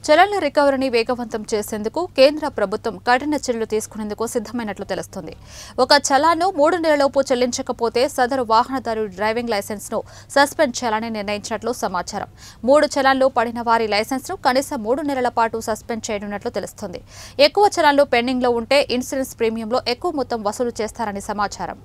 చలన్ల రికవరీని వేగవంతం చేసేందుకు కేంద్ర ప్రభుత్వం కఠిన చర్యలు తీసుకునేందుకు సిద్ధమైనట్లు తెలుస్తోంది. ఒక చలాన్ను 3 నెలలలోపు చెల్లించకపోతే సదరు వాహనదారుడి డ్రైవింగ్ లైసెన్స్ను సస్పెండ్ చేయాలని నిర్ణయించినట్లు సమాచారం. 3 చలాన్లు పడిన వారి లైసెన్స్ను కనీసం 3 నెలల పాటు సస్పెండ్ చేయనున్నట్లు తెలుస్తోంది. ఎక్కువ చలాన్లు పెండింగ్లో ఉంటే ఇన్సూరెన్స్ ప్రీమియంలో ఎక్కువ మొత్తం వసూలు చేస్తారని సమాచారం.